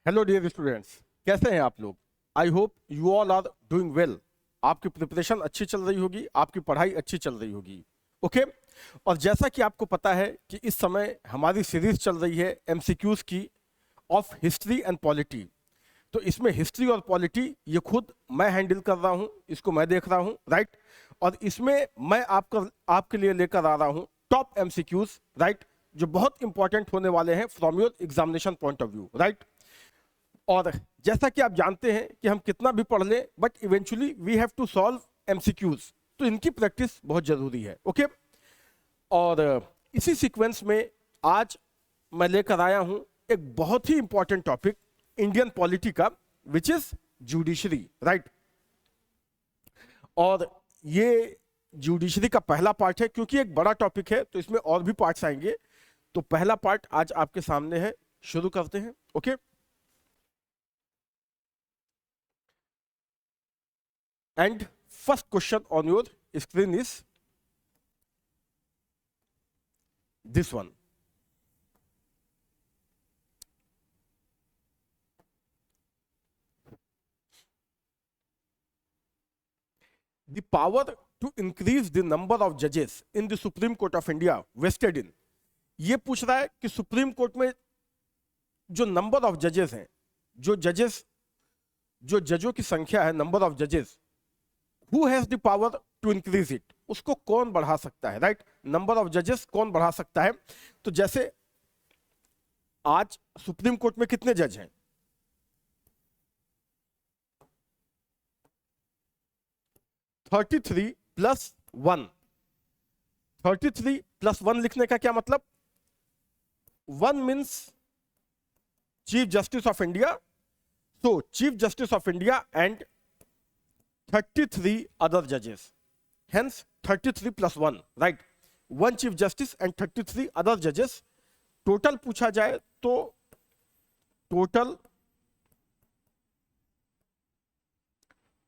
Hello dear students, कैसे हैं आप लोग? I hope you all are doing well. आपकी प्रिपरेशन अच्छी चल रही होगी, आपकी पढ़ाई अच्छी चल रही होगी। ओके और जैसा कि आपको पता है कि इस समय हमारी सीरीज चल रही है एमसीक्यूज की ऑफ हिस्ट्री एंड पॉलिटी। तो इसमें हिस्ट्री और पॉलिटी ये खुद मैं हैंडल कर रहा हूँ, इसको मैं देख रहा हूँ, राइट। और इसमें मैं आपके लिए लेकर आ रहा हूँ टॉप एमसीक्यूज, राइट, जो बहुत इंपॉर्टेंट होने वाले हैं from your examination point of view, right. और जैसा कि आप जानते हैं कि हम कितना भी पढ़ लें but eventually we have to solve MCQs, तो इनकी प्रैक्टिस बहुत जरूरी है। ओके और इसी सीक्वेंस में आज मैं लेकर आया हूं एक बहुत ही इंपॉर्टेंट टॉपिक इंडियन पॉलिटी का, विच इज जुडिशरी, राइट। और ये जुडिशरी का पहला पार्ट है, क्योंकि एक बड़ा टॉपिक है तो इसमें और भी पार्ट्स आएंगे। तो पहला पार्ट आज आपके सामने है, शुरू करते हैं। Okay And first question on your screen is this one. The power to increase the number of judges in the Supreme Court of India vested in. ये पूछ रहा है कि सुप्रीम कोर्ट में जो नंबर ऑफ जजेस हैं, जो जजों की संख्या है, नंबर ऑफ जजेस, who has the power to increase it, उसको कौन बढ़ा सकता है, राइट। नंबर ऑफ जजेस कौन बढ़ा सकता है? तो जैसे आज सुप्रीम कोर्ट में कितने जज हैं? 33 प्लस 1। 33 प्लस 1 लिखने का क्या मतलब? 1 means chief justice of India, so chief justice of India and 33 other judges, hence 33 plus 1, right. 1 chief justice and 33 other judges. Total पूछा जाए तो टोटल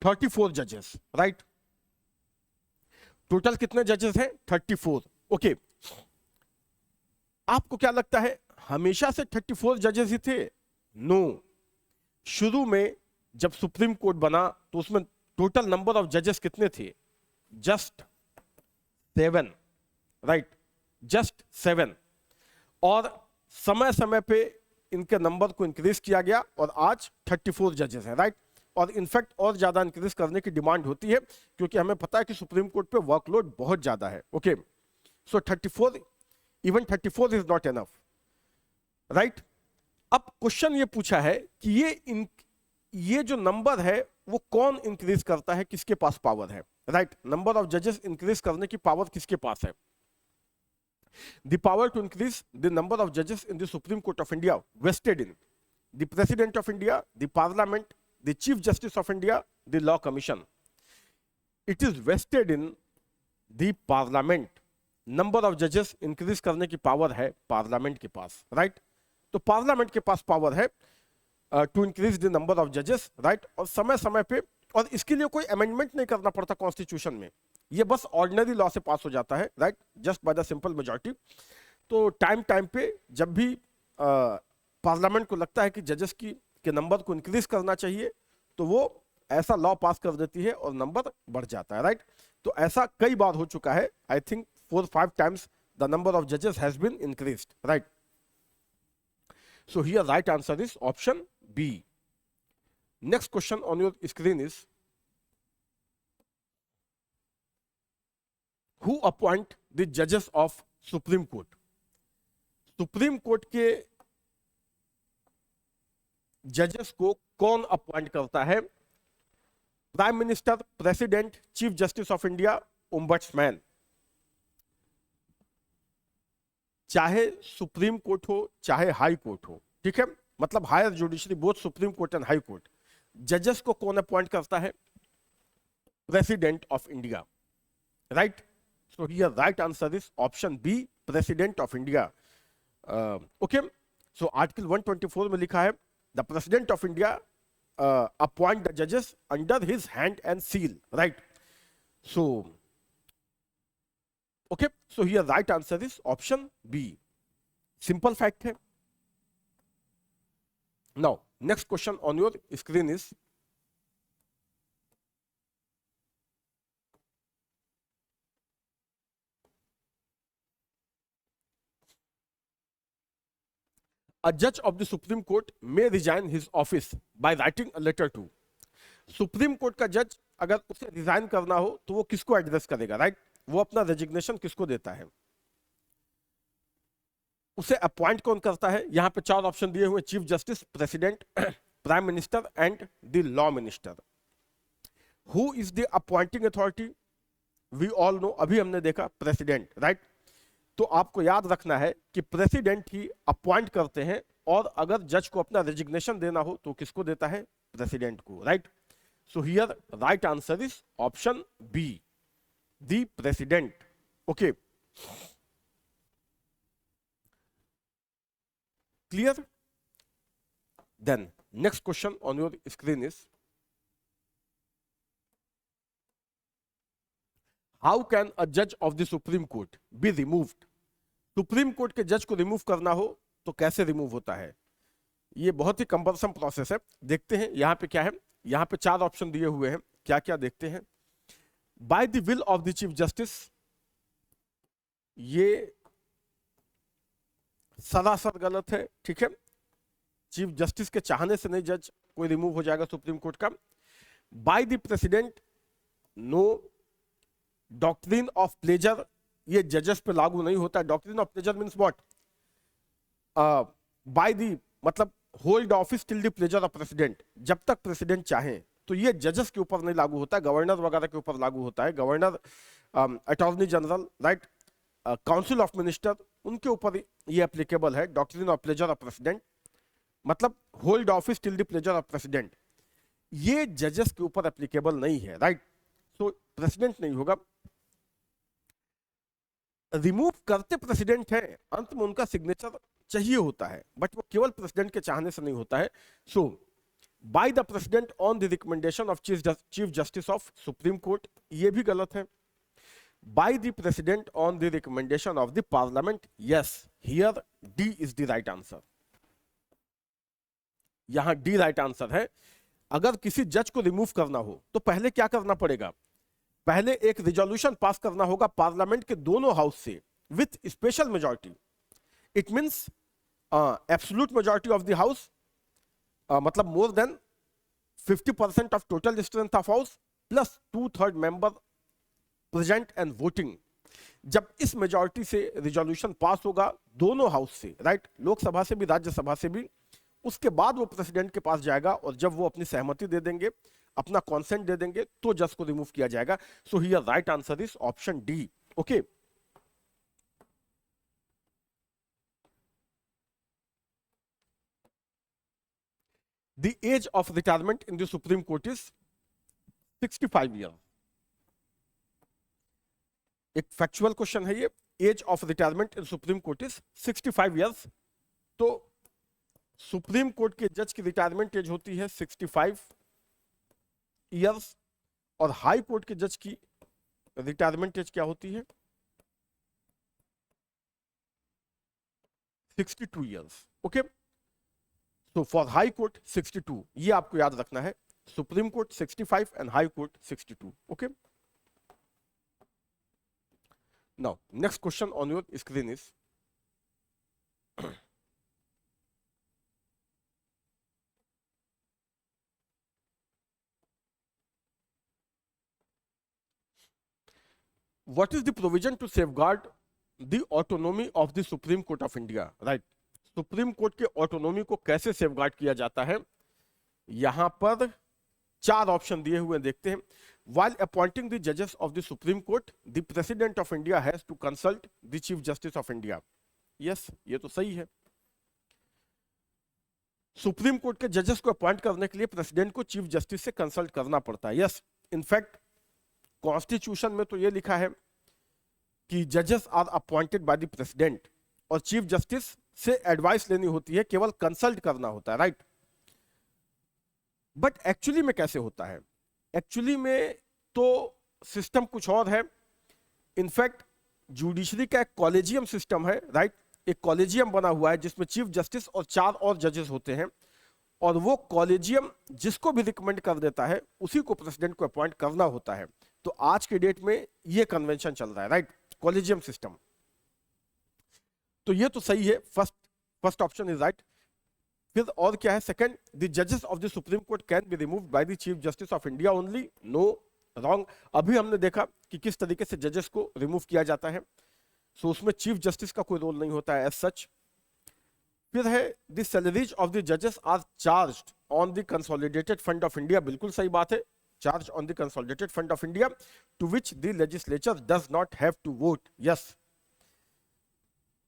34 जजेस, राइट। टोटल कितने जजेस हैं? 34। ओके आपको क्या लगता है हमेशा से 34 जजेस ही थे? नो। शुरू में जब सुप्रीम कोर्ट बना तो उसमें टोटल नंबर ऑफ जजेस कितने थे? Just 7, right, just 7। और समय समय पे इनके नंबर को इंक्रीज किया गया और आज 34 जजेस हैं, राइट। और इनफैक्ट और ज्यादा इंक्रीज करने की डिमांड होती है, क्योंकि हमें पता है कि सुप्रीम कोर्ट पे वर्कलोड बहुत ज्यादा है। Okay so 34, even 34 is not enough, right. अब क्वेश्चन ये पूछा है कि ये जो नंबर है वो कौन इंक्रीज करता है, किसके पास पावर है, राइट। नंबर ऑफ जजेस इंक्रीज करने की पावर किसके पास है? The power to increase the number of जजेस in the supreme court of India vested in the president of India, the Parliament, the chief justice of India, the Law Commission. It is vested in the Parliament. Number of जजेस increase करने की power है parliament के पास, right. तो parliament के पास power है to increase the number of जजेस, राइट। और समय समय पे, और इसके लिए कोई अमेंडमेंट नहीं करना पड़ता कॉन्स्टिट्यूशन में, ये बस ऑर्डिनरी लॉ से पास हो जाता है, right, just by the simple majority. तो टाइम टाइम पे जब भी पार्लियामेंट को लगता है कि जजेस के नंबर को इंक्रीज करना चाहिए तो वो ऐसा लॉ पास कर देती है और नंबर बढ़ जाता है, राइट। तो ऐसा कई बार हो चुका है, I think 4-5 times the number of जजेस has been increased, right. So here right answer is option B. Next question on your screen is, who appoint the judges of Supreme Court? Supreme Court के जजेस को कौन appoint करता है? Prime minister, president, chief justice of India, ombudsman. चाहे Supreme Court हो चाहे High Court हो, ठीक है, मतलब higher judiciary, both supreme court and high Court, जजेस को कौन अपॉइंट करता है? President of India, right. So here right answer is option B, president of India. Okay so article 124 में लिखा है the president of India appoint the जजेस under his hand and seal, right. So okay so here right answer is option B, simple fact है। now next question on your screen is a judge of the Supreme Court may resign his office by writing a letter to. Supreme court का जज अगर उसे resign करना हो तो वो किसको एड्रेस करेगा, राइट? वो अपना रेजिग्नेशन किसको देता है? उसे अपॉइंट कौन करता है? यहां पे चार ऑप्शन दिए हुए, chief justice, president, prime minister and the law minister. Who is the appointing authority? We all know, अभी हमने देखा प्रेसिडेंट, राइट? तो आपको याद रखना है कि प्रेसिडेंट ही अपॉइंट करते हैं, और अगर जज को अपना रेजिग्नेशन देना हो तो किसको देता है? प्रेसिडेंट को, right? So here right answer is option B, the president. Okay, clear? Then next question on your screen is how can a जज of the supreme Court be removed? Supreme court के जज को remove करना हो तो कैसे remove होता है? ये बहुत ही कंपल्सम प्रोसेस है. देखते हैं यहां पे क्या है. यहां पे चार ऑप्शन दिए हुए हैं, क्या क्या देखते हैं. By the will of the chief justice, ये सरासर गलत है, ठीक है? चीफ जस्टिस के चाहने से नहीं जज कोई रिमूव हो जाएगा सुप्रीम कोर्ट का. By the president, no. Doctrine of pleasure, ये जजेस पे लागू नहीं होता. Doctrine of pleasure means what? By the, मतलब hold office till the pleasure of president, जब तक प्रेसिडेंट चाहे. तो ये जजेस के ऊपर नहीं लागू होता, गवर्नर वगैरह के ऊपर लागू होता है. Governor, attorney general, right, council of minister, उनके ऊपर ये एप्लीकेबल है. Doctrine of pleasure of president मतलब hold office till the pleasure of president, ये जजेस के ऊपर एप्लीकेबल नहीं है, राइट? तो प्रेसिडेंट नहीं होगा. रिमूव करते प्रेसिडेंट है, अंत में उनका सिग्नेचर चाहिए होता है, बट वो केवल प्रेसिडेंट के चाहने से नहीं होता है. So by the president on the recommendation of chief justice of supreme Court, ये भी गलत है. By the president on the recommendation of the parliament, yes, here D is the right answer. यहां डी राइट आंसर है. अगर किसी जज को रिमूव करना हो तो पहले क्या करना पड़ेगा? पहले एक रिजोल्यूशन पास करना होगा पार्लियामेंट के दोनों हाउस से with special majority. It means absolute majority of the house, मतलब more than 50% of total strength of house plus 2/3 member present and voting. जब इस मेजॉरिटी से रिजोल्यूशन पास होगा दोनों हाउस से, राइट, लोकसभा से भी राज्यसभा से भी, उसके बाद वो प्रेसिडेंट के पास जाएगा, और जब वो अपनी सहमति दे देंगे, अपना कॉन्सेंट दे देंगे, तो जज को रिमूव किया जाएगा. So here right answer is option D. Okay, the age of retirement in the supreme court is 65 year. एक फैक्चुअल क्वेश्चन है ये. Age of retirement in supreme court is 65 years. तो सुप्रीम कोर्ट के जज की retirement age होती है 65 years, और हाई कोर्ट के जज की रिटायरमेंट एज क्या होती है? 62 years. Okay, so for high court 62, ये आपको याद रखना है. Supreme court 65 and high court 62. Okay, now next question on your screen is what is the provision to safeguard the autonomy of the Supreme Court of India, right? Supreme court के autonomy को कैसे safeguard किया जाता है? यहां पर चार option दिए हुए देखते हैं. while appointing the judges of the Supreme Court, the President of India has to consult the Chief Justice of India. yes, ये तो सही है. सुप्रीम कोर्ट के जजेस को अपॉइंट करने के लिए प्रेसिडेंट को चीफ जस्टिस से कंसल्ट करना पड़ता है. यस, इनफैक्ट कॉन्स्टिट्यूशन में तो ये लिखा है कि जजेस are appointed by the president, और चीफ जस्टिस से एडवाइस लेनी होती है, केवल कंसल्ट करना होता है, राइट? बट एक्चुअली में कैसे होता है? एक्चुअली में तो सिस्टम कुछ और है. इनफैक्ट जुडिशरी का एक कॉलेजियम सिस्टम है, राइट? एक कॉलेजियम बना हुआ है जिसमें चीफ जस्टिस और 4 और जजेस होते हैं, और वो कॉलेजियम जिसको भी रिकमेंड कर देता है उसी को प्रेसिडेंट को अपॉइंट करना होता है। तो आज के डेट में ये कन्वेंशन चल रहा है, राइट, कॉलेजियम सिस्टम। तो ये तो सही है, फर्स्ट ऑप्शन इज राइट। फिर और क्या है, सेकंड, द जजेस of the supreme court can be removed by the chief justice of India only. No, wrong. अभी हमने देखा कि किस तरीके से जजेस को रिमूव किया जाता है, सो उसमें चीफ जस्टिस का कोई रोल नहीं होता है एज सच। फिर है द सैलरीज ऑफ द जजेस are charged on the consolidated fund of India. बिल्कुल सही बात है, charge on the consolidated fund of India to which the legislature does not have to vote. Yes,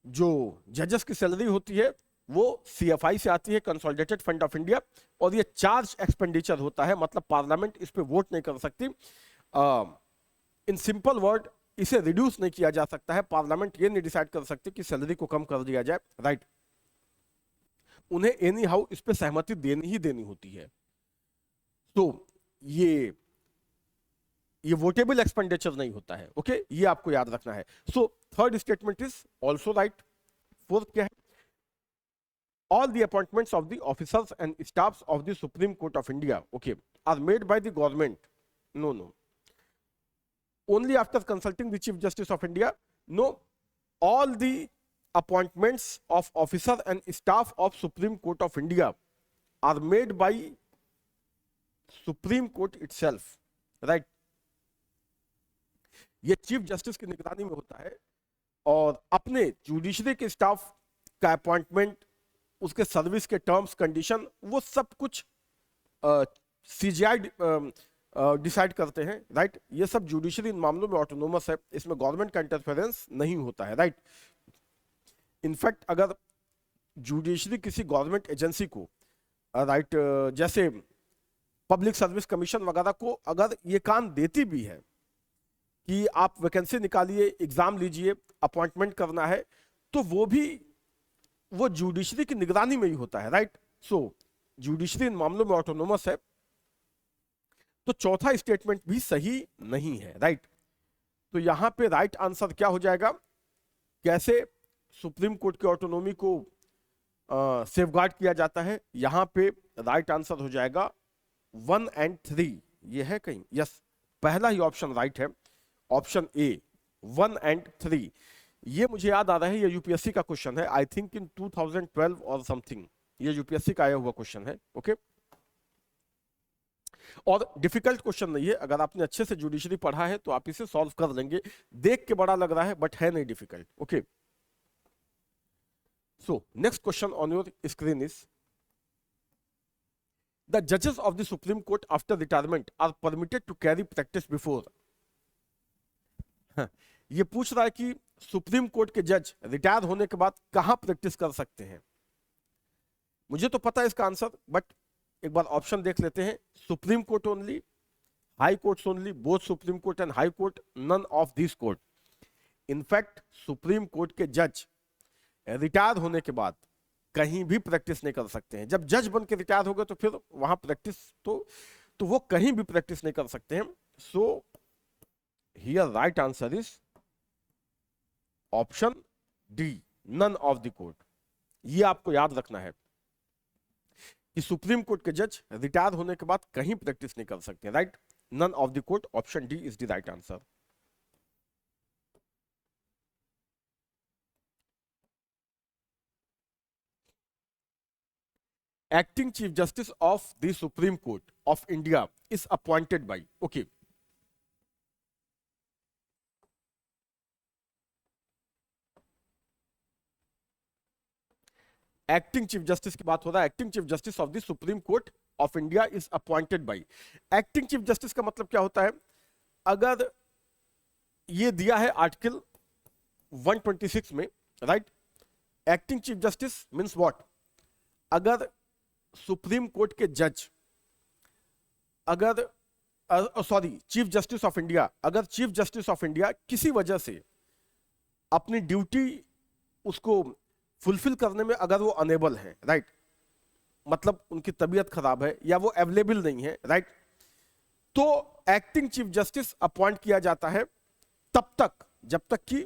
जो जजेस की सैलरी होती है वो सीएफआई से आती है, कंसोलिडेटेड फंड ऑफ इंडिया, और ये चार्ज एक्सपेंडिचर होता है, मतलब पार्लियामेंट इस पे वोट नहीं कर सकती। इन सिंपल वर्ड, इसे रिड्यूस नहीं किया जा सकता है, पार्लियामेंट ये नहीं डिसाइड कर सकती कि सैलरी को कम कर दिया जाए, राइट। उन्हें एनी हाउ इस पे सहमति देनी ही देनी होती है। तो ये वोटेबल एक्सपेंडिचर नहीं होता है, ओके, ये आपको याद रखना है। So third statement is also right. Fourth क्या है, all the appointments of the officers and staffs of the Supreme Court of India, okay, are made by the government. No, only after consulting the Chief Justice of India. No, all the appointments of officers and staff of Supreme Court of India are made by Supreme Court itself, right? ये chief justice की निगरानी में होता है, और अपने judiciary के staff का अपॉइंटमेंट, उसके सर्विस के टर्म्स कंडीशन, वो सब कुछ सीजीआई डिसाइड करते हैं, राइट। ये सब जुडिशरी इन मामलों में ऑटोनोमस है, इसमें गवर्नमेंट का इंटरफेरेंस नहीं होता है, राइट। इनफैक्ट अगर जुडिशरी किसी गवर्नमेंट एजेंसी को, राइट, जैसे पब्लिक सर्विस कमीशन वगैरह को अगर ये काम देती भी है कि आप वैकेंसी निकालिए, एग्जाम लीजिए, अपॉइंटमेंट करना है, तो वो जुडिशरी की निगरानी में ही होता है, राइट। सो जुडिशरी इन मामलों में ऑटोनोमस है, तो चौथा स्टेटमेंट भी सही नहीं है, राइट। तो यहां पे राइट आंसर क्या हो जाएगा, कैसे सुप्रीम कोर्ट की ऑटोनोमी को सेफगार्ड किया जाता है, यहां पे राइट आंसर हो जाएगा 1 और 3। ये है कहीं, यस, पहला ही ऑप्शन राइट है, ऑप्शन ए 1 और 3। ये मुझे याद आ रहा है, ये यूपीएससी का क्वेश्चन है, आई थिंक इन 2012 और समथिंग, ये यूपीएससी का आया हुआ क्वेश्चन है, ओके। और डिफिकल्ट क्वेश्चन नहीं है, अगर आपने अच्छे से जुडिशरी पढ़ा है तो आप इसे सॉल्व कर लेंगे। देख के बड़ा लग रहा है बट है नहीं difficult, okay. So next question on your screen is, the जजेस of the supreme Court after retirement are permitted to carry practice before. ये पूछ रहा है कि सुप्रीम कोर्ट के जज रिटायर होने के बाद कहां प्रैक्टिस कर सकते हैं। मुझे तो पता है इसका आंसर, बट एक बार ऑप्शन देख लेते हैं। Supreme court only, high courts only, both supreme court and high court, none of this court. In fact supreme court के जज रिटायर होने के बाद कहीं भी प्रैक्टिस नहीं कर सकते हैं। जब जज बन के रिटायर हो गए तो फिर वहां प्रैक्टिस तो वो कहीं भी प्रैक्टिस नहीं कर सकते हैं। So here right answer is option D, none of the court. ये आपको याद रखना है कि सुप्रीम कोर्ट के जज रिटायर होने के बाद कहीं प्रैक्टिस नहीं कर सकते, right, none of the court, option D is the right answer. Acting chief justice of the supreme court of India is appointed by, okay. Acting chief justice की बात हो रहा है, acting chief justice of the supreme court of India is appointed by. एक्टिंग chief जस्टिस का मतलब क्या होता है, अगर ये दिया है आर्टिकल 126 में, right, acting chief justice means what, अगर सुप्रीम कोर्ट के जज, अगर sorry chief justice of India, अगर चीफ जस्टिस ऑफ इंडिया किसी वजह से अपनी ड्यूटी उसको फुलफिल करने में अगर वो अनेबल है, राइट, मतलब उनकी तबीयत खराब है या वो अवेलेबल नहीं है, राइट, तो एक्टिंग चीफ जस्टिस अपॉइंट किया जाता है तब तक जब तक कि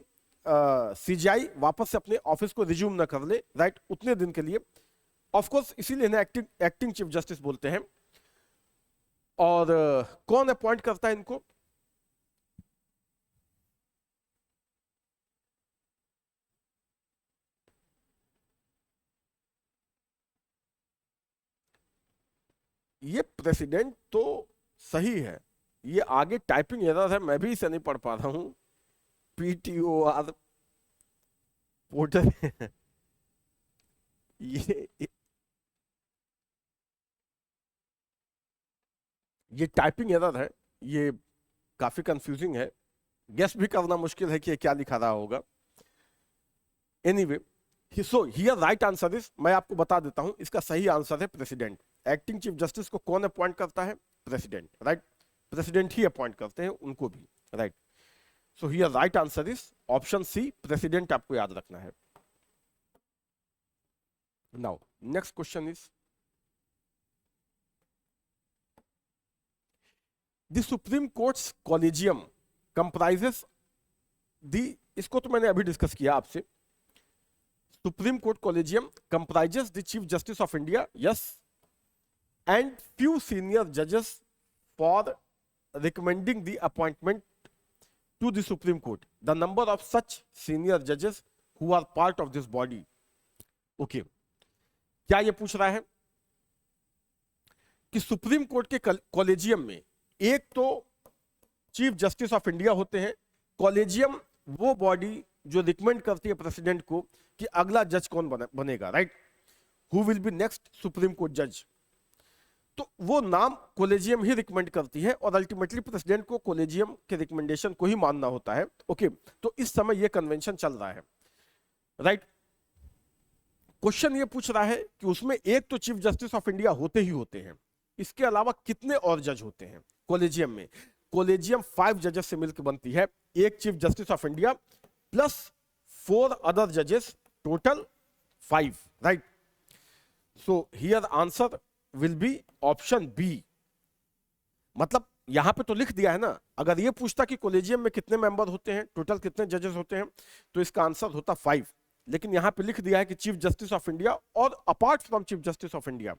सीजीआई वापस से अपने ऑफिस को रिज्यूम ना कर ले, राइट, उतने दिन के लिए। ऑफ कोर्स इसीलिए इन्हें एक्टिंग चीफ जस्टिस बोलते हैं। और कौन अपॉइंट करता है इनको? ये प्रेसिडेंट तो सही है, ये आगे टाइपिंग एरर है, मैं भी इसे नहीं पढ़ पा रहा हूं। PTOR पोर्टल ये ये टाइपिंग एरर है, ये काफी कंफ्यूजिंग है, गेस भी करना मुश्किल है कि ये क्या लिखा रहा होगा। Anyway, so here right answer is, मैं आपको बता देता हूं, इसका सही आंसर है प्रेसिडेंट। एक्टिंग चीफ जस्टिस को कौन अपॉइंट करता है? President, right. प्रेसिडेंट ही अपॉइंट करते हैं उनको भी, right. So here right answer is option C, president, आपको याद रखना है। Now next question is, the Supreme Court's collegium comprises the, इसको तो मैंने अभी डिस्कस किया आपसे। Supreme Court collegium comprises the chief justice of India, yes, and few senior जजेस for recommending the appointment to the Supreme Court. The number of such senior judges who are part of this body. Okay. क्या ये पूछ रहा है कि supreme court के collegium में एक तो चीफ जस्टिस ऑफ इंडिया होते हैं, कॉलेजियम वो बॉडी जो रिकमेंड करती है प्रेसिडेंट को कि अगला जज कौन बनेगा, right, who will be next supreme court जज। तो वो नाम कॉलेजियम ही रिकमेंड करती है और अल्टीमेटली प्रेसिडेंट को कॉलेजियम के रिकमेंडेशन को ही मानना होता है। ओके, तो इस समय ये कन्वेंशन चल रहा है, राइट। क्वेश्चन ये पूछ रहा है कि उसमें एक तो चीफ जस्टिस ऑफ इंडिया होते ही होते हैं, इसके अलावा कितने और जज होते हैं कॉलेजियम में? कॉलेजियम 5 जजेस से मिलकर बनती है, एक chief justice of India plus 4 other जजेस, total 5, right. So here answer will be option B. मतलब यहां पे तो लिख दिया है ना, अगर ये पूछता कि कॉलेजियम में कितने मेंबर होते हैं, टोटल कितने जजेस होते हैं, तो इसका आंसर होता 5। लेकिन यहां पे लिख दिया है कि चीफ जस्टिस ऑफ इंडिया और apart from chief justice of India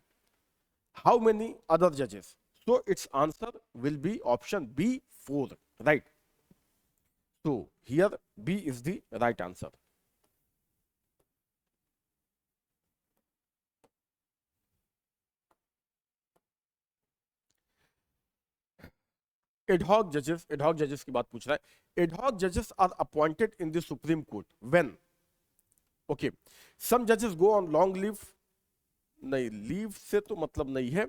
how many other जजेस, so it's answer will be option B 4, right. So here B is the right answer. Ad hoc जजेस की बात पूछ रहा है। एडहॉक जजेस are appointed in the supreme court when, okay, सम जजेस go on long leave, नहीं, लीव से तो मतलब नहीं है।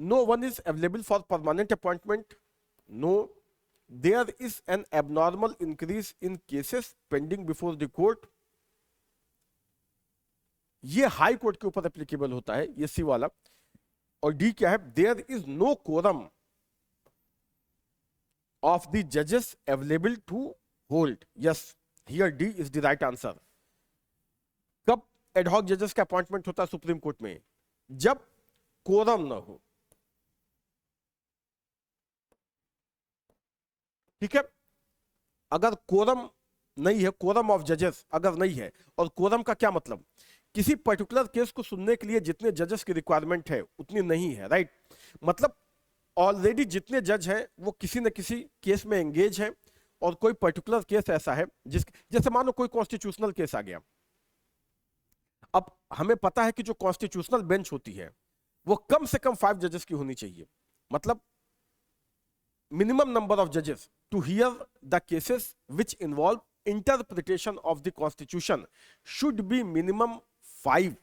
No one is available for permanent appointment, no, there is an abnormal increase in cases pending before the court, ये high court के ऊपर एप्लीकेबल होता है, ये सी वाला। और डी क्या है? There is no quorum of the judges available to hold, yes, here D is the right answer। कब एडहॉक जजेस का अपॉइंटमेंट होता है सुप्रीम कोर्ट में? जब कोरम ना हो, ठीक है। अगर कोरम नहीं है, कोरम ऑफ जजेस अगर नहीं है, और कोरम का क्या मतलब? किसी पर्टिकुलर केस को सुनने के लिए जितने जजेस की रिक्वायरमेंट है उतनी नहीं है, राइट। मतलब ऑलरेडी जितने जज हैं वो किसी न किसी केस में एंगेज हैं, और कोई पर्टिकुलर केस ऐसा है जैसे मान लो कोई कॉन्स्टिट्यूशनल केस आ गया। अब हमें पता है कि जो कॉन्स्टिट्यूशनल बेंच होती है वो कम से कम 5 जजेस की होनी चाहिए, मतलब मिनिमम नंबर ऑफ जजेस to hear the cases which involve interpretation of the constitution should be minimum 5।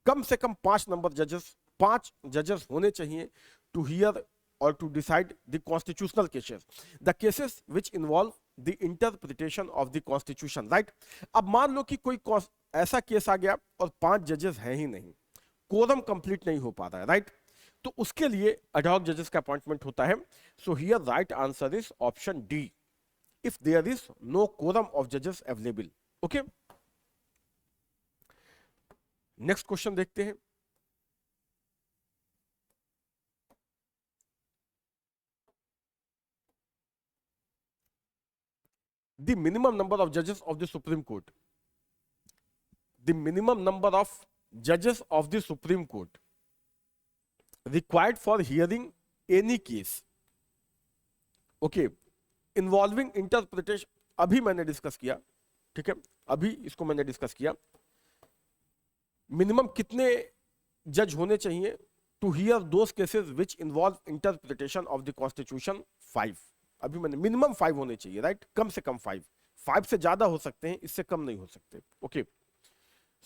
कम से कम 5 नंबर जजेस, 5 जजेस होने चाहिए to hear or to decide the constitutional cases, the cases which involve the interpretation of the constitution, right। अब मान लो कि कोई ऐसा केस आ गया और 5 जजेस हैं ही नहीं, कोरम कंप्लीट नहीं हो पा रहा है, राइट। तो उसके लिए एडहॉक जजेस का अपॉइंटमेंट होता है। So here right answer is option D, if there is no quorum of जजेस अवेलेबल। ओके, नेक्स्ट क्वेश्चन देखते हैं। The minimum number of judges of the Supreme Court. The minimum number of जजेस of the supreme Court required for hearing any case, okay, involving interpretation, अभी मैंने discuss किया, ठीक है, अभी इसको मैंने डिस्कस किया, मिनिमम कितने जज होने चाहिए to hear those cases which involve interpretation of the constitution, 5, अभी मैंने मिनिमम 5 होने चाहिए, राइट, कम से कम 5 से ज्यादा हो सकते हैं, इससे कम नहीं हो सकते, okay,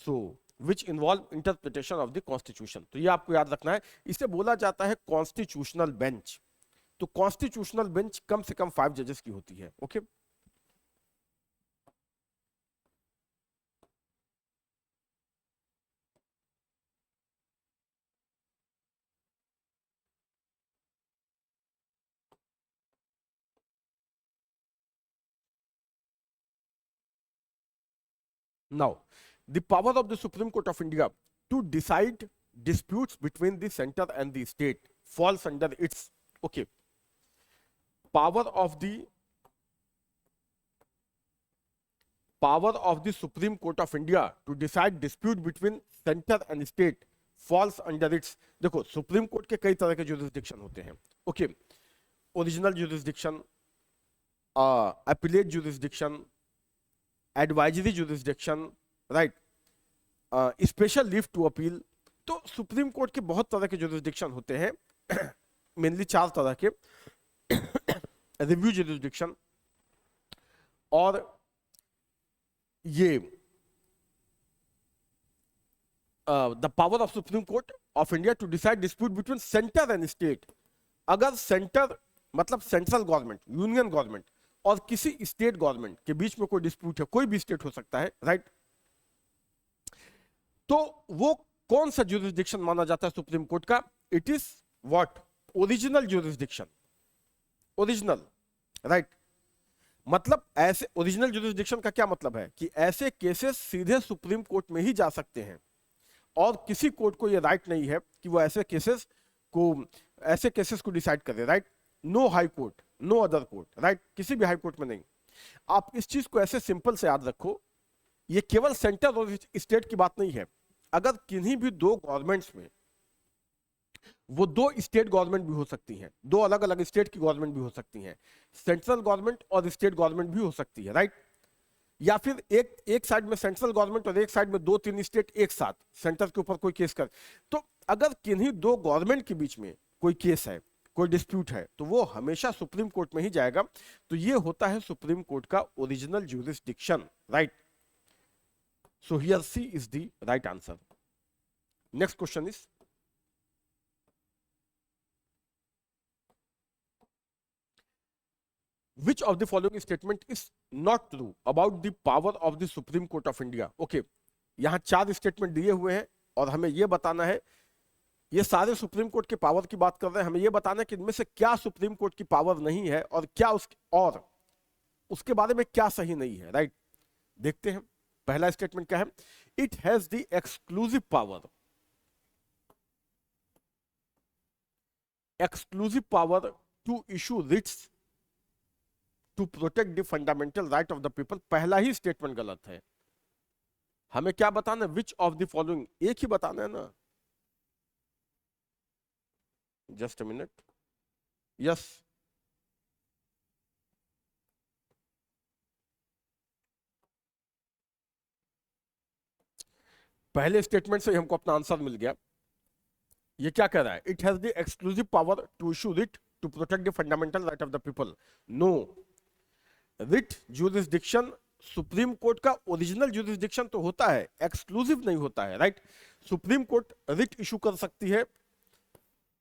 so which involve interpretation of the constitution, तो ये आपको याद रखना है, इसे बोला जाता है कॉन्स्टिट्यूशनल बेंच, तो कॉन्स्टिट्यूशनल बेंच कम से कम 5 जजेस की होती है, okay. Now, the power of the Supreme Court of India to decide disputes between the center and the state falls under its, okay, power of the Supreme Court of India to decide dispute between center and state falls under its, देखो supreme court के कई तरह के jurisdiction होते हैं, okay, original jurisdiction, appellate jurisdiction, advisory jurisdiction, right, special leave to appeal, तो supreme court के बहुत तरह के जुरिस्डिक्शन होते हैं, मेनली 4 तरह के, रिव्यू जुरिस्डिक्शन, और ये the power of supreme court of India to decide dispute between centre and state, अगर सेंटर मतलब सेंट्रल गवर्नमेंट, यूनियन गवर्नमेंट और किसी स्टेट गवर्नमेंट के बीच में कोई डिस्प्यूट है, कोई भी स्टेट हो सकता है, राइट, तो वो कौन सा ज्यूरिसडिक्शन माना जाता है सुप्रीम कोर्ट का? It is what? Original jurisdiction, original, right, मतलब ऐसे ओरिजिनल ज्यूरिसडिक्शन का क्या मतलब है कि ऐसे केसेस सीधे सुप्रीम कोर्ट में ही जा सकते हैं और किसी कोर्ट को ये राइट नहीं है कि वो ऐसे केसेस को डिसाइड करे, right, no high court, no other court, right, किसी भी हाई कोर्ट में नहीं। आप इस चीज को ऐसे सिंपल से याद रखो, ये केवल सेंटर और स्टेट की बात नहीं है, अगर किन्हीं भी 2 गवर्नमेंट्स में, वो 2 स्टेट गवर्नमेंट भी हो सकती हैं, 2 अलग अलग स्टेट की गवर्नमेंट भी हो सकती हैं, सेंट्रल गवर्नमेंट और स्टेट गवर्नमेंट भी हो सकती है, राइट, या फिर एक साइड में सेंट्रल गवर्नमेंट और एक साइड में 2-3 स्टेट एक साथ सेंटर के ऊपर कोई केस कर, तो अगर किन्हीं 2 गवर्नमेंट के बीच में कोई केस है, कोई डिस्प्यूट है, तो वो हमेशा सुप्रीम कोर्ट में ही जाएगा, तो ये होता है सुप्रीम कोर्ट का original jurisdiction, right, so here C is the right answer. Next question is, which of the following statement is not true about the power of the Supreme Court of India? Okay, यहां 4 statement दिए हुए हैं और हमें यह बताना है, ये सारे सुप्रीम कोर्ट के पावर की बात कर रहे हैं, हमें यह बताना है कि इनमें से क्या सुप्रीम कोर्ट की पावर नहीं है और क्या उसके बारे में क्या सही नहीं है, राइट, देखते हैं। पहला स्टेटमेंट क्या है? It has the exclusive power to issue writs to protect the fundamental right of the people. पहला ही स्टेटमेंट गलत है, हमें क्या बताना है? विच ऑफ द फॉलोइंग, एक ही बताना है ना, जस्ट अ मिनट, यस, पहले स्टेटमेंट से हमको अपना आंसर मिल गया। ये क्या कह रहा है? It has the exclusive power to issue writ to protect the fundamental right of the people. No, writ jurisdiction supreme court का ओरिजिनल ज्यूरिसडिक्शन तो होता है, एक्सक्लूसिव नहीं होता है, right. Supreme court writ issue कर सकती है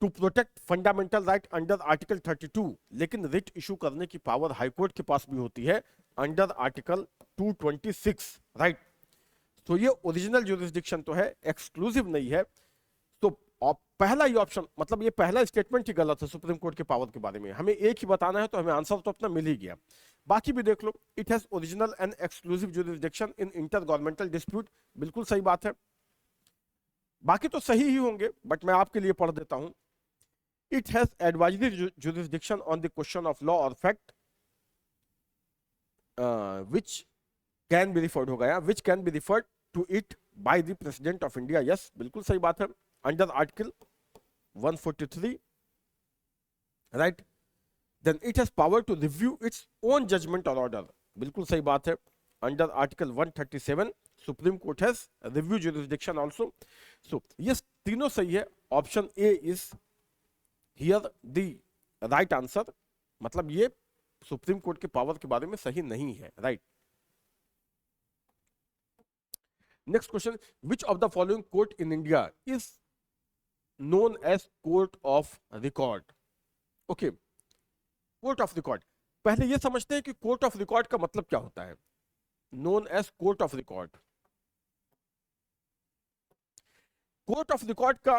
to protect fundamental right under article 32, लेकिन रिट इशू करने की पावर हाईकोर्ट के पास भी होती है अंडर आर्टिकल 226, राइट। तो ये ओरिजिनल ज्यूरिसडिक्शन तो है, एक्सक्लूसिव नहीं है। तो पहला ही ऑप्शन, मतलब ये पहला स्टेटमेंट ही गलत है सुप्रीम कोर्ट के पावर के बारे में। हमें एक ही बताना है तो हमें आंसर तो अपना मिल ही गया, बाकी भी देख लो। It has original and exclusive jurisdiction in intergovernmental dispute, बिल्कुल सही बात है, बाकी तो सही ही होंगे, बट मैं आपके लिए पढ़ देता हूं। It has advisory jurisdiction on the question of law और fact which can be referred, हो गया, which can be referred to it by the president of India, yes बिल्कुल सही बात है, under article 143, right. Then it has power to review its own judgment और order, बिल्कुल सही बात है, under article 137 Supreme Court has review jurisdiction also. So ये तीनों सही है, option A is here the right answer, मतलब ये सुप्रीम कोर्ट के पावर के बारे में सही नहीं है, right. Next question, which of the following court in India is known as court of record? Okay, court of record, पहले ये समझते हैं कि कोर्ट ऑफ रिकॉर्ड का मतलब क्या होता है। Known as court of record, court of record का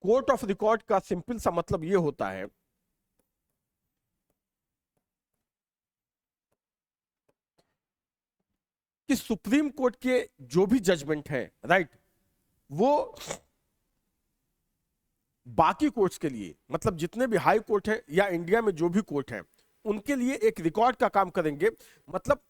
कोर्ट ऑफ रिकॉर्ड का सिंपल सा मतलब यह होता है कि सुप्रीम कोर्ट के जो भी जजमेंट है, राइट, वो बाकी कोर्ट्स के लिए, मतलब जितने भी हाई कोर्ट है या इंडिया में जो भी कोर्ट है, उनके लिए एक रिकॉर्ड का काम करेंगे। मतलब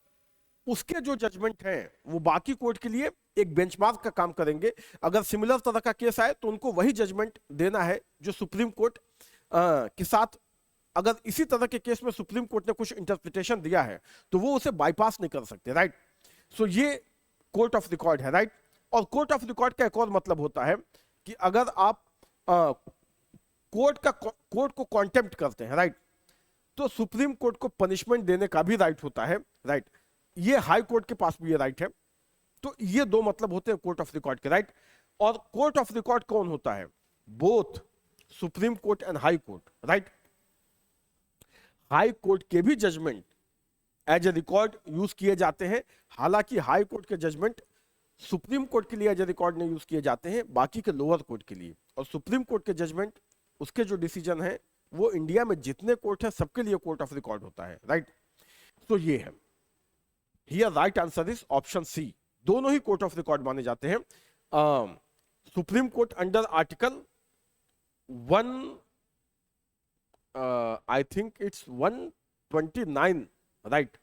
उसके जो जजमेंट हैं वो बाकी कोर्ट के लिए एक बेंचमार्क का काम करेंगे। अगर सिमिलर तरह का केस आए तो उनको वही जजमेंट देना है जो सुप्रीम कोर्ट के साथ, अगर इसी तरह के केस में सुप्रीम कोर्ट ने कुछ इंटरप्रिटेशन दिया है तो वो उसे बाईपास नहीं कर सकते, राइट। सो ये कोर्ट ऑफ रिकॉर्ड है, राइट। और कोर्ट ऑफ रिकॉर्ड का एक और मतलब होता है कि अगर आप कोर्ट को कॉन्टेम्प्ट करते हैं, राइट, तो सुप्रीम कोर्ट को पनिशमेंट देने का भी राइट होता है, राइट। ये हाई कोर्ट के पास भी ये राइट है। तो ये दो मतलब होते हैं कोर्ट ऑफ रिकॉर्ड के, राइट। और कोर्ट ऑफ रिकॉर्ड कौन होता है? Both supreme court and high court, right. High court के भी judgment as a record use किए जाते हैं, हालांकि हाई कोर्ट के जजमेंट सुप्रीम कोर्ट के लिए एज ए रिकॉर्ड नहीं यूज किए जाते हैं, बाकी के लोअर कोर्ट के लिए। और सुप्रीम कोर्ट के जजमेंट, उसके जो डिसीजन है वो इंडिया में जितने कोर्ट है सबके लिए कोर्ट ऑफ रिकॉर्ड होता है, राइट। तो ये है, here right answer is option C, दोनों ही कोर्ट ऑफ रिकॉर्ड माने जाते हैं। Supreme court under article 1 I think it's 129, right,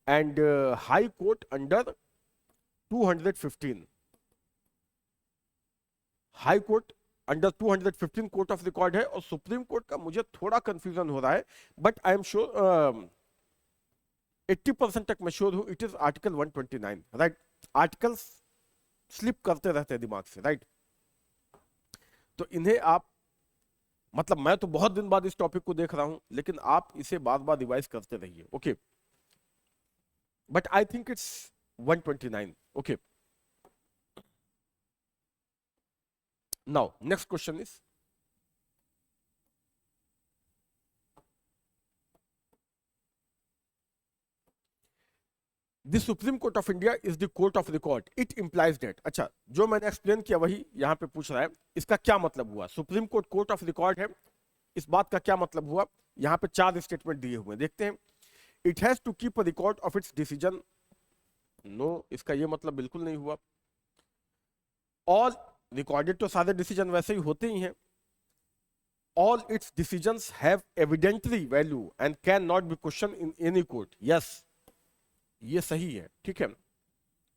and high court under 215, high court under 215 court of record है। और सुप्रीम कोर्ट का मुझे थोड़ा कंफ्यूजन हो रहा है, बट आई एम श्योर 80% तक मैं श्योर हूं it is article 129, right. Articles slip करते रहते हैं दिमाग से, राइट। तो इन्हें आप, मतलब मैं तो बहुत दिन बाद इस टॉपिक को देख रहा हूं, लेकिन आप इसे बार बार रिवाइज करते रहिए, okay. But I think it's 129, okay. Now next question is, the supreme court of India is the court of record, it implies that. अच्छा, जो मैंने एक्सप्लेन किया वही यहां पे पूछ रहा है, इसका क्या मतलब हुआ? Supreme court court of record है, इस बात का क्या मतलब हुआ? यहां पे 4 स्टेटमेंट दिए हुए हैं, देखते हैं। It has to keep a record of its decision, no, इसका ये मतलब बिल्कुल नहीं हुआ। ऑल रिकॉर्डेड तो सारे डिसीजन वैसे ही होते ही हैं। All it's decisions have evidently value and can not be question in any court, yes, ये सही है, ठीक है।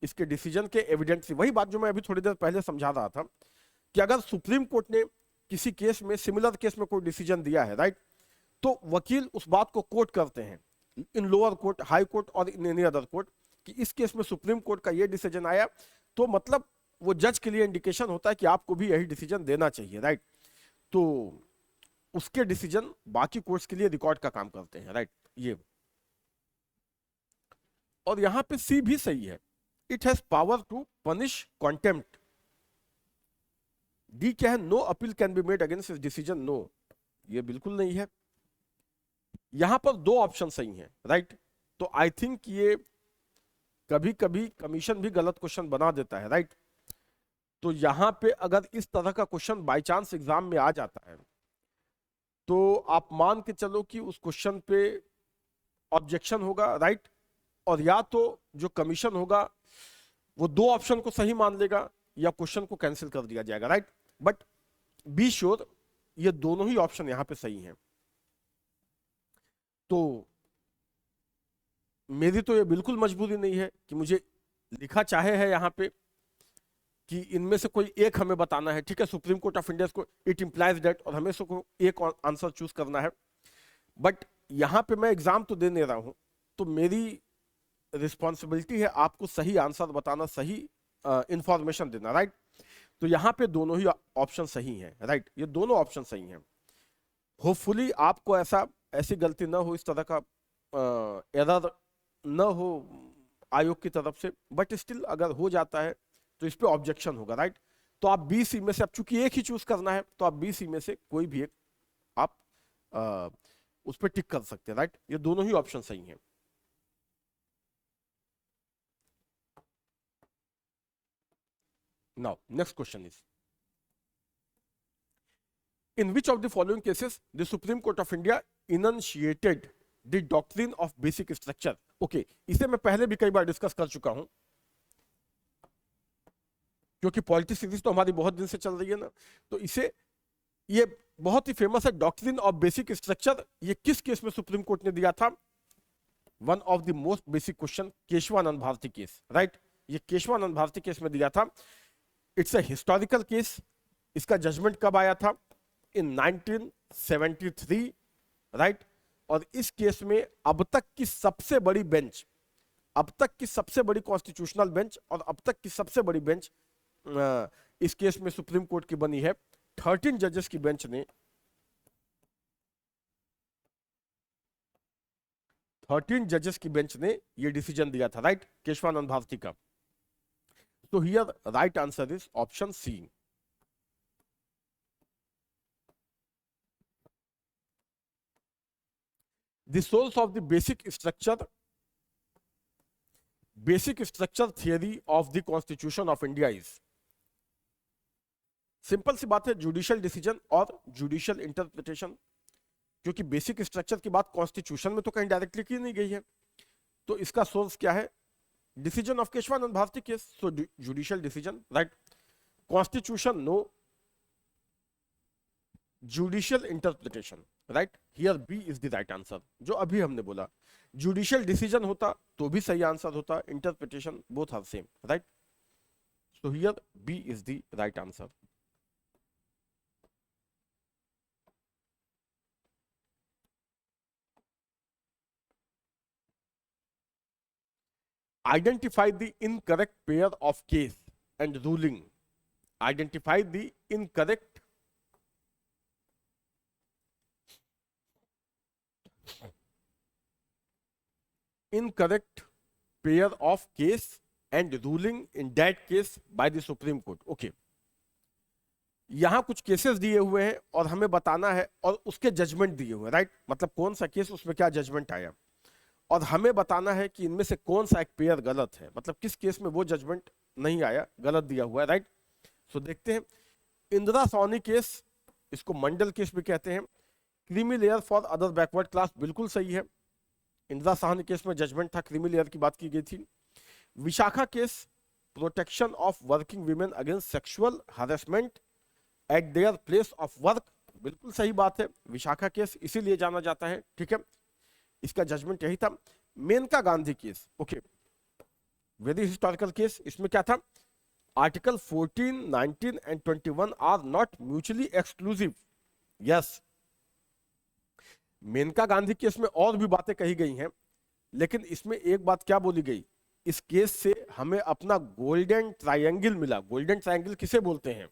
इसके डिसीजन के एविडेंटली, वही बात जो मैं अभी थोड़ी देर पहले समझा रहा था कि अगर सुप्रीम कोर्ट ने किसी केस में, सिमिलर केस में कोई डिसीजन दिया है, राइट, तो वकील उस बात को कोट करते हैं इन लोअर कोर्ट, हाई कोर्ट और इन एनी अदर कोर्ट कि इस केस में सुप्रीम कोर्ट का ये डिसीजन आया, तो मतलब वो जज के लिए इंडिकेशन होता है कि आपको भी यही डिसीजन देना चाहिए, राइट। तो उसके डिसीजन बाकी कोर्ट्स के लिए रिकॉर्ड का काम करते हैं, राइट, ये। और यहां पे सी भी सही है, it has power to punish contempt. D क्या है? No appeal can be made against his decision, no, ये बिल्कुल नहीं है। यहां पर 2 ऑप्शन सही हैं, राइट। तो आई थिंक ये कभी कभी कमीशन भी गलत क्वेश्चन बना देता है, राइट। तो यहां पे अगर इस तरह का क्वेश्चन बाय चांस एग्जाम में आ जाता है तो आप मान के चलो कि उस क्वेश्चन पे ऑब्जेक्शन होगा, राइट। और या तो जो कमीशन होगा वो 2 ऑप्शन को सही मान लेगा या क्वेश्चन को कैंसिल कर दिया जाएगा, राइट। बट बी श्योर ये दोनों ही ऑप्शन यहां पे सही हैं। तो मेरी तो ये बिल्कुल मजबूरी नहीं है कि मुझे लिखा चाहे है यहां पे कि इनमें से कोई एक हमें बताना है, ठीक है, सुप्रीम कोर्ट ऑफ इंडिया को इट इंप्लाइज दैट, और हमें से को एक आंसर चूज करना है। बट यहां पे मैं एग्जाम तो दे नहीं रहा हूं, तो मेरी रिस्पॉन्सिबिलिटी है आपको सही आंसर बताना, सही इंफॉर्मेशन देना, राइट। तो यहां पे दोनों ही ऑप्शन सही हैं, राइट, ये दोनों ऑप्शन सही हैं। होपफुली आपको ऐसी गलती ना हो, इस तरह का एरर ना हो आयोग की तरफ से, बट स्टिल अगर हो जाता है तो इस पे ऑब्जेक्शन होगा, राइट। तो आप बी सी में से, अब चूंकि एक ही चूज करना है तो आप बी सी में से कोई भी एक आप उस पर टिक कर सकते हैं, राइट। ये दोनों ही ऑप्शन सही हैं। Now next question is, in which of the following cases the Supreme Court of India enunciated the doctrine of basic structure? Okay, इसे मैं पहले भी कई बार डिस्कस कर चुका हूं, क्योंकि पॉलिटिक्स सीरीज तो हमारी बहुत दिन से चल रही है ना, तो इसे, ये बहुत ही फेमस है डॉक्ट्रिन ऑफ बेसिक स्ट्रक्चर। ये किस केस में सुप्रीम कोर्ट ने दिया था? One of the most basic question, Kesavananda Bharati case, right. ये केशवानंद भारती केस में दिया था। It's a historical case. इसका जजमेंट कब आया था? In 1973, right. और इस केस में अब तक की सबसे बड़ी बेंच, अब तक की सबसे बड़ी कॉन्स्टिट्यूशनल बेंच और अब तक की सबसे बड़ी बेंच इस केस में सुप्रीम कोर्ट की बनी है। 13 जजेस की बेंच ने, 13 जजेस की बेंच ने यह डिसीजन दिया था, राइट, केशवानंद भारती का। तो here right answer is option C. The source of the basic structure theory of the Constitution of India is, simple सी बात है, जुडिशियल डिसीजन और जुडिशियल इंटरप्रिटेशन। क्योंकि बेसिक स्ट्रक्चर की बात कॉन्स्टिट्यूशन में तो कहीं डायरेक्टली की नहीं गई है, तो इसका सोर्स क्या है? Decision of Kesavananda Bharati case. So judicial decision, right. Constitution no, judicial interpretation, right. Here B is the right answer. जो अभी हमने बोला, जुडिशियल डिसीजन होता तो भी सही आंसर होता, interpretation both are same, right. So here B is the right answer. Identify the incorrect pair of case and ruling. Identify the incorrect pair of case and ruling in that case by the Supreme Court. Okay. यहां कुछ cases दिए हुए हैं और हमें बताना है, और उसके जजमेंट दिए हुए हैं, राइट। मतलब कौन सा केस, उसमें क्या जजमेंट आया, और हमें बताना है कि इनमें से कौन सा एक पेयर गलत है, मतलब किस केस में वो जजमेंट नहीं आया, गलत दिया हुआ है, राइट। सो देखते हैं। इंदिरा सोनी केस, इसको मंडल केस भी कहते हैं। Creamy layer for other backward class, बिल्कुल सही है। इंदिरा साहनी केस में जजमेंट था, क्रीमी लेयर की बात की गई थी। Vishakha case, protection of working women against sexual harassment eight their place of work, बिल्कुल सही बात है। विशाखा केस इसीलिए जाना जाता है, ठीक है, इसका जजमेंट यही था। Maneka Gandhi case, okay, very historical case. इसमें क्या था? Article 14, 19 and 21 are not mutually exclusive. Yes, Maneka Gandhi case में और भी बातें कही गई हैं, लेकिन इसमें एक बात क्या बोली गई, इस केस से हमें अपना गोल्डन ट्रायंगल मिला। गोल्डन ट्रायंगल किसे बोलते हैं?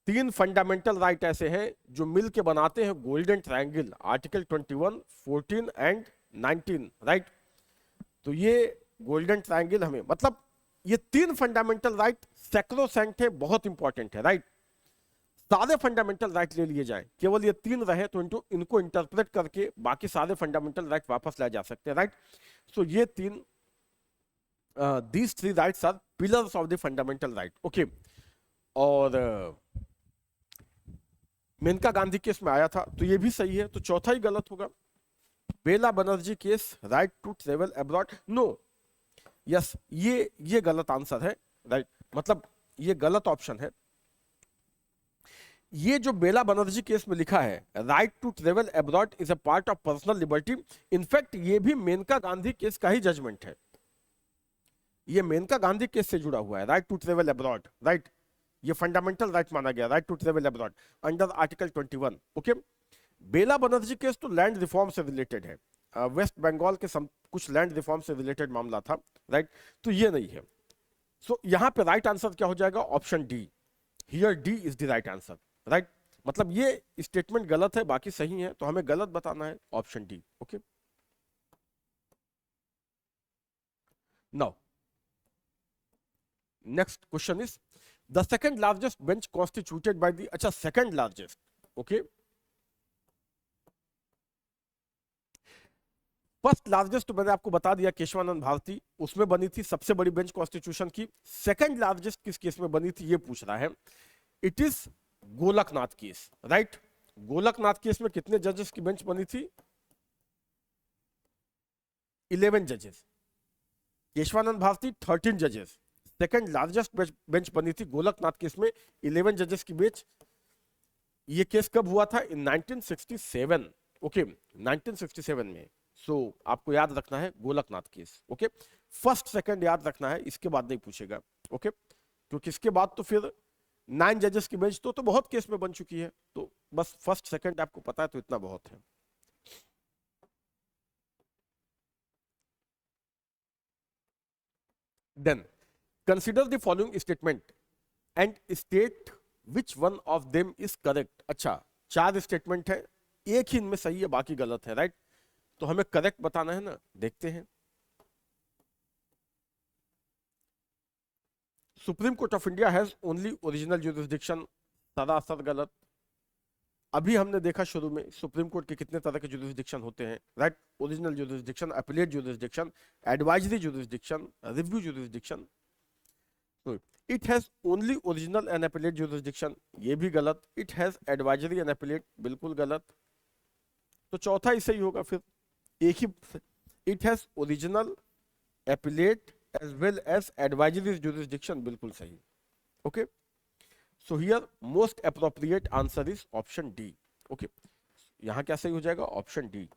3 फंडामेंटल राइट ऐसे हैं जो मिलके बनाते हैं golden triangle, article 21, 14 and 19, right. तो ये गोल्डन ट्रायंगल हमें, मतलब ये 3 फंडामेंटल राइट सैक्रोसैंक्ट है, बहुत इंपॉर्टेंट है, राइट। सारे फंडामेंटल राइट ले लिए जाएं, केवल ये 3 रहे तो इनको इंटरप्रेट करके बाकी सारे फंडामेंटल राइट वापस लाए जा सकते हैं, राइट। सो ये 3, these 3 rights are pillars of the fundamental right, okay। और मेनका गांधी केस में आया था, तो ये भी सही है, तो चौथा ही गलत होगा। Bela Banerjee case, right to travel abroad, no, yes, ये गलत आंसर है, राइट, मतलब ये गलत ऑप्शन है। ये जो बेला बनर्जी केस में लिखा है, right to travel abroad is a part of personal liberty, in fact ये भी मेनका गांधी केस का ही जजमेंट है। ये मेनका गांधी केस से जुड़ा हुआ है, right to travel abroad, right, ये फंडामेंटल राइट माना गया, right to travel abroad under article 21। Okay, Bela Banerjee case तो लैंड रिफॉर्म से रिलेटेड है, वेस्ट बंगाल के कुछ लैंड रिफॉर्म से रिलेटेड मामला था, राइट, तो ये नहीं है। सो यहां पे राइट आंसर क्या हो जाएगा, option D, here D is the right answer, right. मतलब ये स्टेटमेंट गलत है, बाकी सही है, तो हमें गलत बताना है, option D. Okay, now next question is the second largest bench constituted by the, अच्छा second largest, okay, first largest तो मैंने आपको बता दिया केशवानंद भारती, उसमें बनी थी सबसे बड़ी बेंच कॉन्स्टिट्यूशन की। सेकंड लार्जेस्ट किस केस में बनी थी ये पूछ रहा है, it is Golaknath case, right. Golaknath case में कितने जजेस की बेंच बनी थी, 11 जजेस, केशवानंद भारती 13 जजेस, सेकंड लार्जेस्ट बेंच बनी थी गोलकनाथ केस में 11 जजेस की बेंच। ये केस कब हुआ था, इन 1967, ओके, 1967 में। सो आपको याद रखना है Golaknath case, okay, first second याद रखना है, इसके बाद नहीं पूछेगा, ओके, क्योंकि इसके बाद तो फिर 9 जजेस की बेंच तो बहुत केस में बन चुकी है, तो बस फर्स्ट सेकंड आपको पता है तो इतना बहुत है। Then consider the following statement and state which one of them is correct. अच्छा, 4 स्टेटमेंट है, एक ही इनमें सही है, बाकी गलत है, राइट, तो हमें करेक्ट बताना है ना, देखते हैं। Supreme court of India has only original jurisdiction, सरासर गलत। अभी हमने देखा शुरू में सुप्रीम कोर्ट के कितने तरह के ज्यूरिसडिक्शन होते हैं, right, original jurisdiction, appellate jurisdiction, advisory jurisdiction, review jurisdiction. It has only original and appellate jurisdiction, ये भी गलत। It has advisory and appellate, बिल्कुल गलत। तो चौथा ही सही होगा फिर, एक ही, it has original, appellate as well as advisory jurisdiction, बिल्कुल सही, okay, so here most appropriate answer is option D, okay, यहां क्या सही हो जाएगा, option D.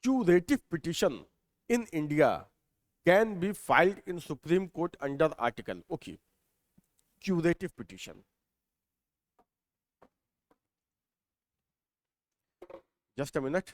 Curative petition in India can be filed in Supreme Court under article, okay, curative petition, just a minute,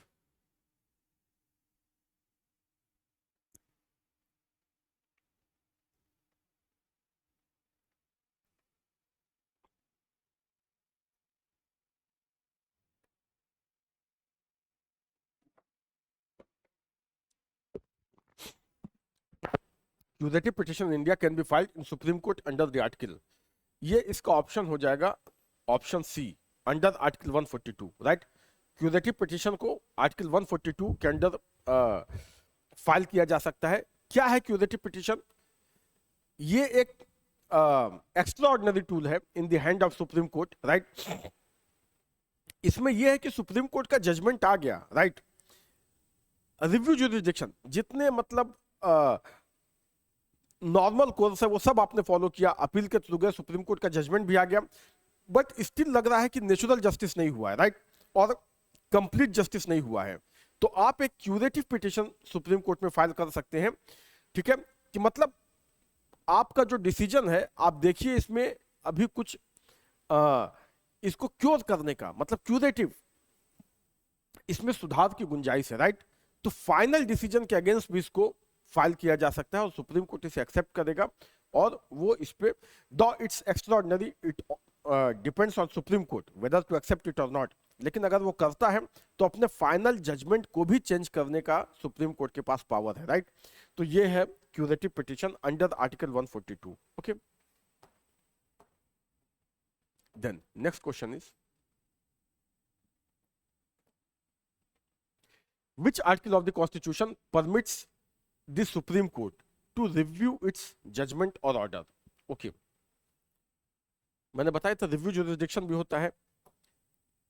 curative petition in India can be filed in Supreme Court under the article, ये इसका option हो जाएगा option C, under article 142, right. Curative petition को article 142 के under file किया जा सकता है। क्या है क्यूरेटिव पिटीशन, ये एक एक्स्ट्राऑर्डिनरी टूल है in the hand of supreme court, right. इसमें यह है कि सुप्रीम कोर्ट का जजमेंट आ गया, राइट, रिव्यू ज्यूरिसडिक्शन जितने मतलब नॉर्मल कोर्स है वो सब आपने फॉलो किया, अपील के थ्रू गए, सुप्रीम कोर्ट का जजमेंट भी आ गया, बट स्टिल लग रहा है कि नेचुरल जस्टिस नहीं हुआ है, राइट, और कंप्लीट जस्टिस नहीं हुआ है, तो आप एक क्यूरेटिव पिटीशन सुप्रीम कोर्ट में फाइल कर सकते हैं, ठीक है, कि मतलब आपका जो डिसीजन है, आप देखिए इसमें अभी कुछ इसको क्योर करने का मतलब क्यूरेटिव, इसमें सुधार की गुंजाइश है, राइट, तो फाइनल डिसीजन के अगेंस्ट भी इसको फाइल किया जा सकता है और सुप्रीम कोर्ट इसे एक्सेप्ट करेगा और वो इस पे, though it's extraordinary, it depends on supreme court whether to accept it और नॉट, लेकिन अगर वो करता है तो अपने फाइनल जजमेंट को भी चेंज करने का सुप्रीम कोर्ट के पास पावर है, राइट, तो ये है curative petition under article 142, okay. Then next question is which article of the constitution permits the supreme court to review its judgment or order, okay, मैंने बताया था रिव्यू ज्यूरिसडिक्शन भी होता है,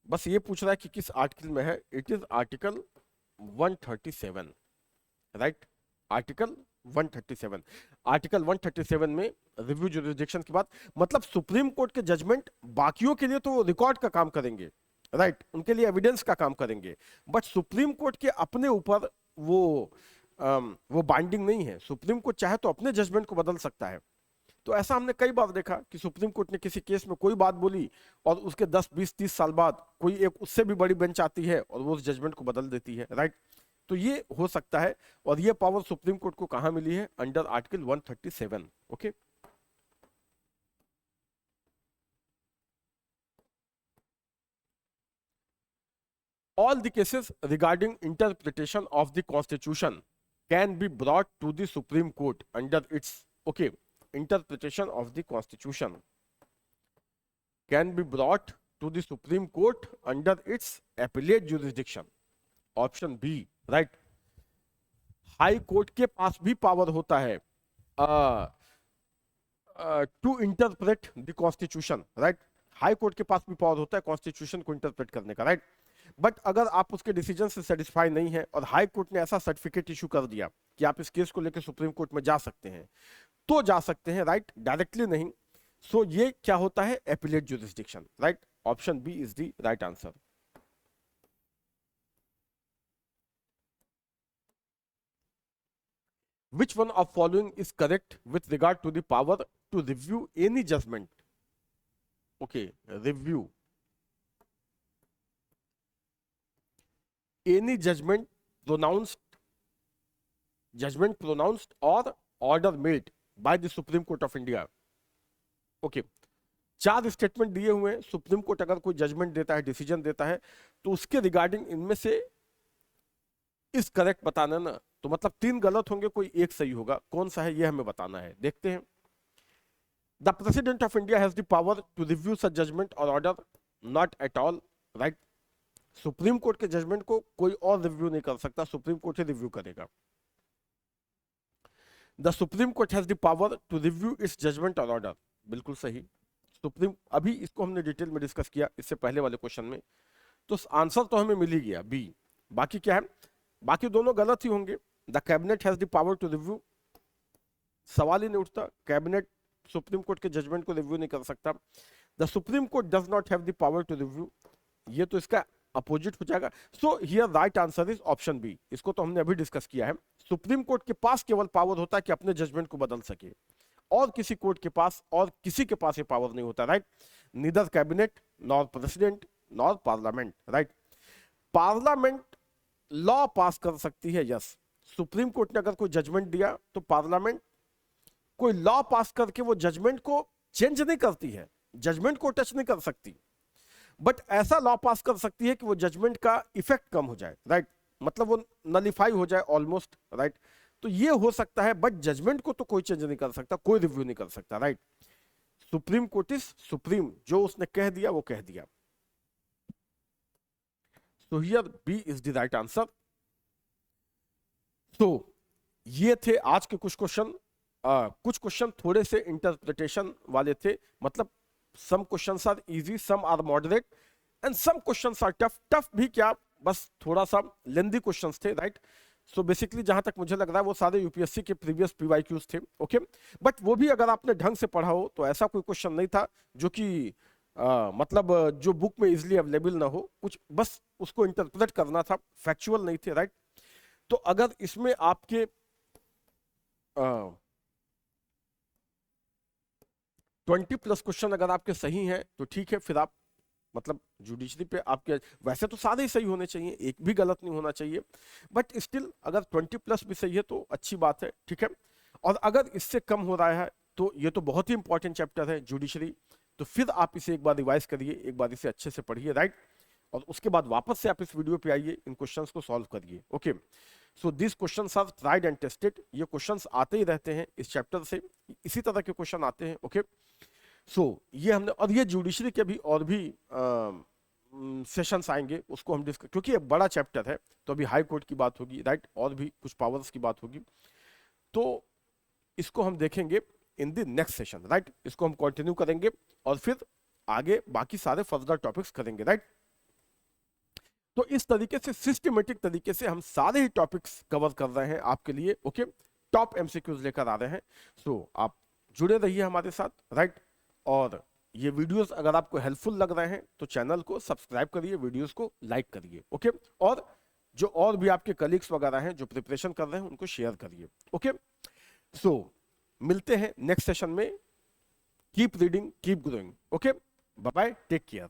बस ये पूछ रहा है कि किस आर्टिकल में है, it is article 137, right, article 137, article 137 में रिव्यू जुरिस्डिक्शन की बात, मतलब सुप्रीम कोर्ट के जजमेंट बाकियों के लिए तो रिकॉर्ड का काम करेंगे, राइट, उनके लिए एविडेंस का काम करेंगे, बट सुप्रीम कोर्ट के अपने ऊपर वो बाइंडिंग नहीं है। सुप्रीम कोर्ट चाहे तो अपने जजमेंट को बदल सकता है। तो ऐसा हमने कई बार देखा कि सुप्रीम कोर्ट ने किसी केस में कोई बात बोली और उसके 10, 20, 30 साल बाद कोई एक उससे भी बड़ी बेंच आती है और वो उस जजमेंट को बदल देती है, राइट। तो ये हो सकता है, और ये पावर सुप्रीम कोर्ट को कहां मिली है? Under article 137। Okay, all the cases regarding interpretation of the constitution can be brought to the supreme court under its, okay, interpretation of the constitution can be brought to the supreme court under its appellate jurisdiction, option B, right। High court के पास भी power होता है to interpret the constitution, right. High court के पास भी power होता है कॉन्स्टिट्यूशन को इंटरप्रेट करने का, राइट। बट अगर आप उसके डिसीजन से सेटिस्फाई नहीं है और हाई कोर्ट ने ऐसा सर्टिफिकेट इशू कर दिया कि आप इस केस को लेकर सुप्रीम कोर्ट में जा सकते हैं, तो जा सकते हैं, राइट, डायरेक्टली नहीं। सो ये क्या होता है? Appellate jurisdiction, right. Option B is the right answer. Which one of following is correct with regard to the power to review any judgment? Okay, review any judgment pronounced or order made by the Supreme Court of India. Okay, 4 statement दिए हुए हैं। Supreme court अगर कोई judgement देता है, decision देता है, तो उसके रिगार्डिंग इनमें से इस करेक्ट बताना ना, तो मतलब 3 गलत होंगे, कोई एक सही होगा। कौन सा है ये हमें बताना है, देखते हैं। The president of India has the power to review such judgment और order, not at all, right. Supreme court के जजमेंट को कोई और रिव्यू नहीं कर सकता, सुप्रीम कोर्ट ही रिव्यू करेगा। The supreme Court has the power to review its judgment और ऑर्डर, बिल्कुल सही। सुप्रीम, अभी इसको हमने डिटेल में डिस्कस किया इससे पहले वाले क्वेश्चन में, तो आंसर तो हमें मिल ही गया, बी। बाकी क्या है? बाकी दोनों गलत ही होंगे। The cabinet has the power to review, सवाल ही नहीं उठता, कैबिनेट सुप्रीम कोर्ट के जजमेंट को रिव्यू नहीं कर सकता। The supreme court does not have the power to review, ये तो इसका अपोजिट हो जाएगा। So here right answer is option B. इसको तो हमने अभी डिस्कस किया है। सुप्रीम कोर्ट के पास केवल पावर होता है कि अपने जजमेंट को बदल सके, और किसी कोर्ट के पास और किसी के पास ये पावर नहीं होता, right. Neither cabinet nor president nor parliament, right. Parliament law पास कर सकती है, यस। सुप्रीम कोर्ट ने अगर कोई जजमेंट दिया तो पार्लियामेंट कोई लॉ पास करके वो जजमेंट को चेंज नहीं करती है, जजमेंट को टच नहीं कर सकती, बट ऐसा लॉ पास कर सकती है कि वो जजमेंट का इफेक्ट कम हो जाए, राइट, मतलब वो नलिफाई हो जाए ऑलमोस्ट, राइट। तो ये हो सकता है, बट जजमेंट को तो कोई चेंज नहीं कर सकता, कोई रिव्यू नहीं कर सकता, right. Supreme court is supreme, जो उसने कह दिया वो कह दिया। So here B is the right answer. तो ये थे आज के कुछ क्वेश्चन। कुछ क्वेश्चन थोड़े से इंटरप्रिटेशन वाले थे, मतलब some questions are easy, some are moderate and some questions are tough। Tough भी क्या, बस थोड़ा सा लेंदी क्वेश्चंस थे, राइट। सो बेसिकली जहां तक मुझे लग रहा है वो सारे यूपीएससी के प्रीवियस पीवाईक्यूज थे, ओके। बट वो भी अगर आपने ढंग से पढ़ा हो तो ऐसा कोई क्वेश्चन नहीं था जो कि मतलब जो बुक में इजिली अवेलेबल ना हो, कुछ बस उसको इंटरप्रेट करना था, फैक्चुअल नहीं थे, राइट। तो अगर इसमें आपके 20+ क्वेश्चन अगर आपके सही हैं तो ठीक है, फिर आप मतलब जुडिशरी पे आपके, वैसे तो सारे ही सही होने चाहिए, एक भी गलत नहीं होना चाहिए, बट स्टिल अगर 20+ भी सही है तो अच्छी बात है, ठीक है। और अगर इससे कम हो रहा है तो ये तो बहुत ही इंपॉर्टेंट चैप्टर है जुडिशरी, तो फिर आप इसे एक बार रिवाइज करिए, एक बार इसे अच्छे से पढ़िए, राइट। और उसके बाद वापस से आप इस वीडियो पे आइए, इन क्वेश्चंस को सॉल्व करिए, okay. So this questions are tried and tested, ये क्वेश्चंस आते ही रहते हैं इस चैप्टर से, इसी तरह के क्वेश्चन आते हैं, ओके। सो ये हमने, और ये जुडिशरी के भी और भी सेशंस आएंगे, उसको हम डिस्कस, क्योंकि ये बड़ा चैप्टर है तो अभी हाई कोर्ट की बात होगी, राइट, और भी कुछ पावर्स की बात होगी, तो इसको हम देखेंगे in the next session, right. इसको हम कंटिन्यू करेंगे और फिर आगे बाकी सारे फर्दर टॉपिक्स करेंगे, राइट। तो इस तरीके से सिस्टमेटिक तरीके से हम सारे ही टॉपिक्स कवर कर रहे हैं आपके लिए, ओके। टॉप एमसीक्यूज लेकर आ रहे हैं। सो आप जुड़े रहिए हमारे साथ, राइट। और ये वीडियोस अगर आपको हेल्पफुल लग रहे हैं तो चैनल को सब्सक्राइब करिए, वीडियोस को लाइक करिए, ओके। और जो और भी आपके कलीग्स वगैरह हैं जो प्रिपरेशन कर रहे हैं उनको शेयर करिए, ओके। सो मिलते हैं नेक्स्ट सेशन में। Keep reading, keep growing, okay. Bye bye, take care.